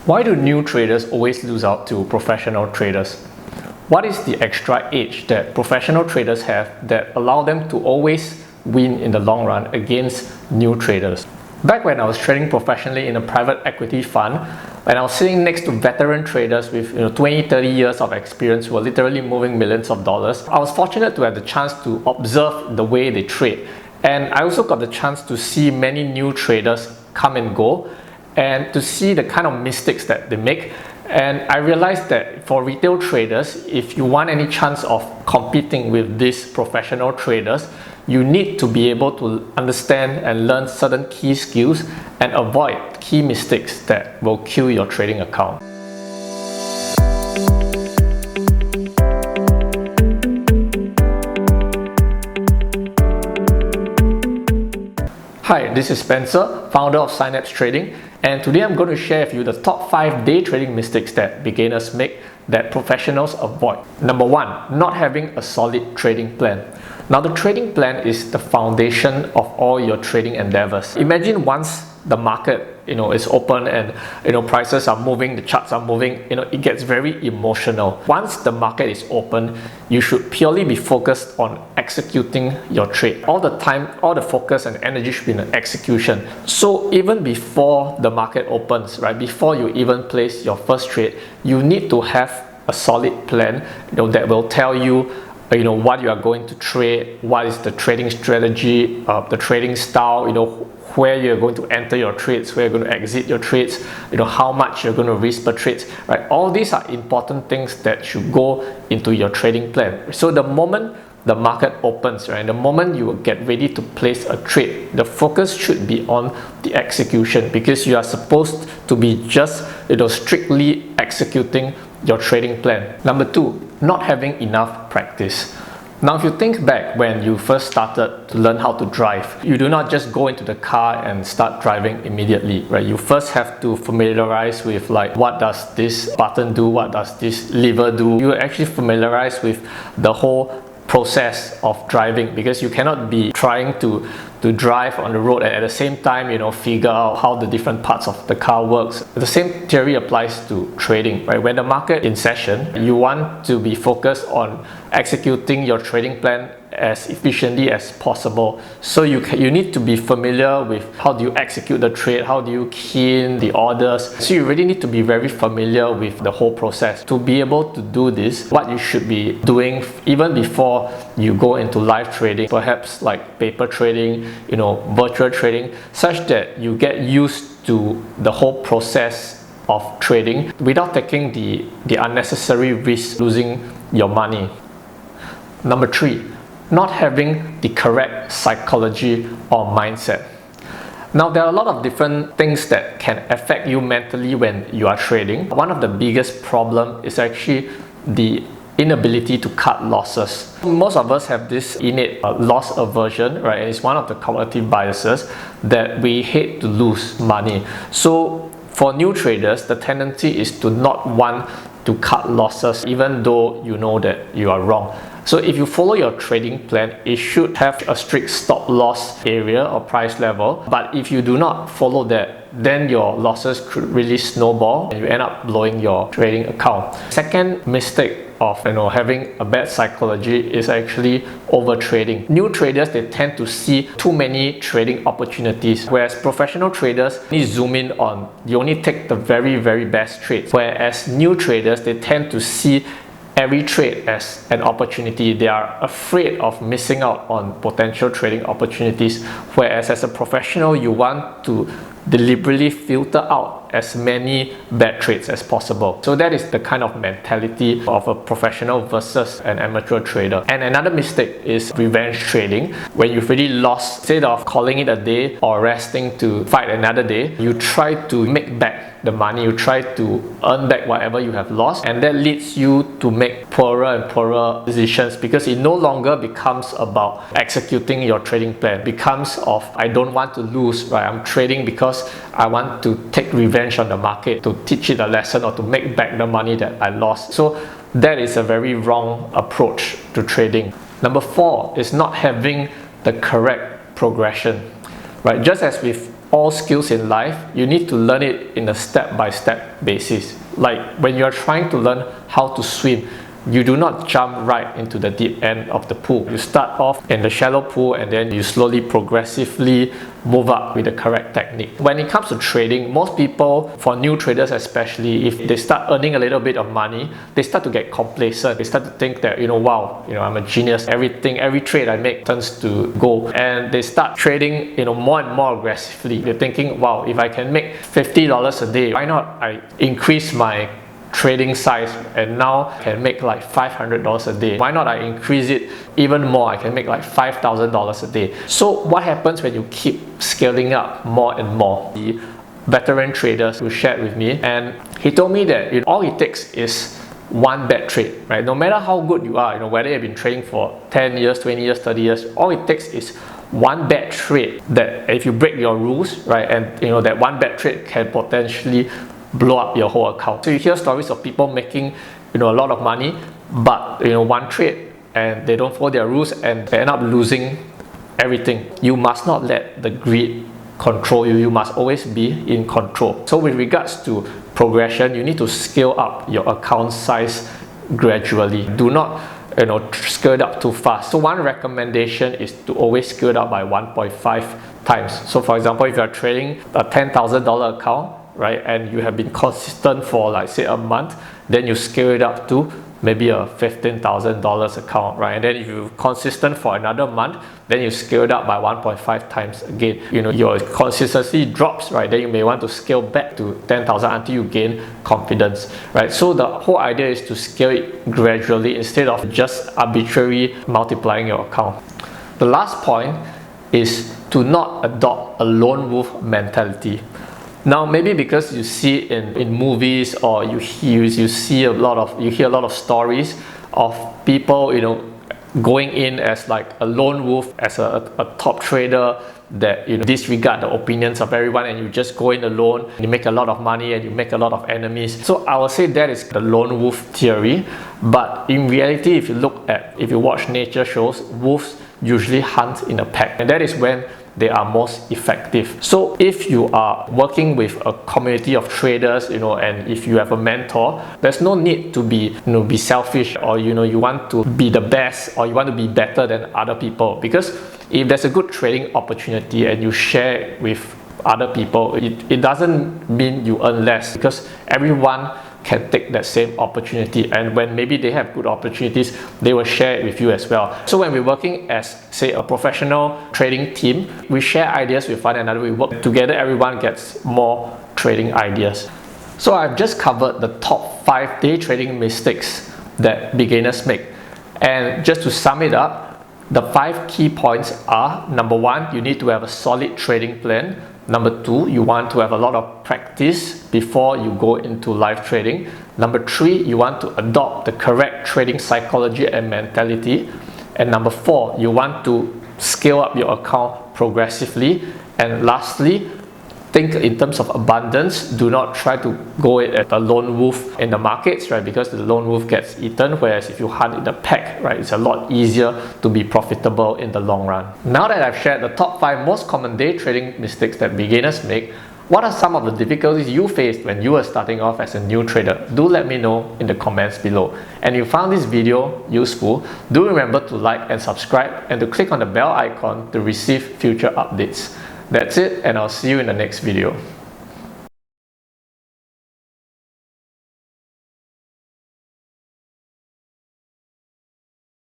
Why do new traders always lose out to professional traders? What is the extra edge that professional traders have that allow them to always win in the long run against new traders? Back when I was trading professionally in a private equity fund, and I was sitting next to veteran traders with 20, 30 years of experience who were literally moving millions of dollars, I was fortunate to have the chance to observe the way they trade. And I also got the chance to see many new traders come and go and to see the kind of mistakes that they make. And I realized that for retail traders, if you want any chance of competing with these professional traders, you need to be able to understand and learn certain key skills and avoid key mistakes that will kill your trading account. Hi, this is Spencer, founder of Synapse Trading, and today I'm going to share with you the top 5 day trading mistakes that beginners make that professionals avoid. Number 1, not having a solid trading plan. Now, the trading plan is the foundation of all your trading endeavors. Imagine once the market is open and prices are moving, the charts are moving, it gets very emotional. Once the market is open, you should purely be focused on executing your trade. All the time, all the focus and energy should be in the execution. So even before the market opens, right, before you even place your first trade, you need to have a solid plan that will tell you what you are going to trade, what is the trading strategy, the trading style, where you're going to enter your trades, where you're going to exit your trades, how much you're going to risk per trades, right? All these are important things that should go into your trading plan. So the moment the market opens, right, the moment you get ready to place a trade, the focus should be on the execution, because you are supposed to be just strictly executing your trading plan. Number 2, not having enough practice. Now, if you think back when you first started to learn how to drive, you do not just go into the car and start driving immediately, right? You first have to familiarize with what does this button do, what does this lever do. You actually familiarize with the whole process of driving, because you cannot be trying to drive on the road and at the same time figure out how the different parts of the car works. The same theory applies to trading, right? When the market in session, you want to be focused on executing your trading plan as efficiently as possible. So you need to be familiar with how do you execute the trade, how do you key in the orders. So you really need to be very familiar with the whole process. To be able to do this, what you should be doing even before you go into live trading, perhaps like paper trading, virtual trading, such that you get used to the whole process of trading without taking the unnecessary risk losing your money. Number 3, not having the correct psychology or mindset. Now, there are a lot of different things that can affect you mentally when you are trading. One of the biggest problems is actually the inability to cut losses. Most of us have this innate loss aversion, right? It's one of the cognitive biases that we hate to lose money. So for new traders, the tendency is to not want to cut losses even though you know that you are wrong. So if you follow your trading plan, it should have a strict stop loss area or price level. But if you do not follow that, then your losses could really snowball and you end up blowing your trading account. Second mistake of having a bad psychology is actually over trading. New traders, they tend to see too many trading opportunities, whereas professional traders need zoom in on, you only take the very, very best trades. Whereas new traders, they tend to see every trade as an opportunity. They are afraid of missing out on potential trading opportunities, whereas as a professional, you want to deliberately filter out as many bad trades as possible. So that is the kind of mentality of a professional versus an amateur trader. And another mistake is revenge trading. When you've really lost, instead of calling it a day or resting to fight another day, you try to make back the money, you try to earn back whatever you have lost, and that leads you to make poorer and poorer decisions, because it no longer becomes about executing your trading plan. It becomes of, I don't want to lose, right? I'm trading because I want to take revenge on the market, to teach it a lesson or to make back the money that I lost. So that is a very wrong approach to trading. Number 4 is not having the correct progression, right? Just as with all skills in life, you need to learn it in a step-by-step basis. Like when you're trying to learn how to swim, you do not jump right into the deep end of the pool. You start off in the shallow pool and then you slowly, progressively move up with the correct technique. When it comes to trading, most people, for new traders especially, if they start earning a little bit of money, they start to get complacent. They start to think that, wow, I'm a genius. Every trade I make turns to gold. And they start trading, more and more aggressively. They're thinking, wow, if I can make $50 a day, why not I increase my trading size and now I can make like $500 a day. Why not I increase it even more? I can make like $5,000 a day. So what happens when you keep scaling up more and more? The veteran traders who shared with me, and he told me that all it takes is one bad trade, right? No matter how good you are, whether you've been trading for 10 years, 20 years, 30 years, all it takes is one bad trade that if you break your rules, right, and that one bad trade can potentially blow up your whole account. So you hear stories of people making a lot of money, but one trade and they don't follow their rules and they end up losing everything. You must not let the greed control you. You must always be in control. So with regards to progression, you need to scale up your account size gradually. Do not scale it up too fast. So one recommendation is to always scale it up by 1.5 times. So for example, if you are trading a $10,000 account, right, and you have been consistent for like say a month, then you scale it up to maybe a $15,000 account, right? And then if you're consistent for another month, then you scale it up by 1.5 times again. Your consistency drops, right? Then you may want to scale back to 10,000 until you gain confidence, right? So the whole idea is to scale it gradually instead of just arbitrarily multiplying your account. The last point is to not adopt a lone wolf mentality. Now, maybe because you see in movies or you hear a lot of stories of people, going in as like a lone wolf, as a top trader that disregard the opinions of everyone, and you just go in alone, you make a lot of money and you make a lot of enemies. So I would say that is the lone wolf theory. But in reality, if you watch nature shows, wolves usually hunt in a pack, and that is when they are most effective. So if you are working with a community of traders, and if you have a mentor, there's no need to be selfish, or you want to be the best, or you want to be better than other people. Because if there's a good trading opportunity and you share it with other people, it doesn't mean you earn less, because everyone can take that same opportunity, and when maybe they have good opportunities, they will share it with you as well. So when we're working as say a professional trading team, we share ideas with one another, we work together, everyone gets more trading ideas. So I've just covered the top 5 day trading mistakes that beginners make, and just to sum it up, the 5 key points are: number 1, you need to have a solid trading plan. Number 2, you want to have a lot of practice before you go into live trading. Number 3, you want to adopt the correct trading psychology and mentality. And number 4, you want to scale up your account progressively. And lastly, think in terms of abundance. Do not try to go at a lone wolf in the markets, right? Because the lone wolf gets eaten, whereas if you hunt in the pack, right, it's a lot easier to be profitable in the long run. Now that I've shared the top 5 most common day trading mistakes that beginners make, what are some of the difficulties you faced when you were starting off as a new trader? Do let me know in the comments below. And if you found this video useful, do remember to like and subscribe, and to click on the bell icon to receive future updates. That's it, and I'll see you in the next video.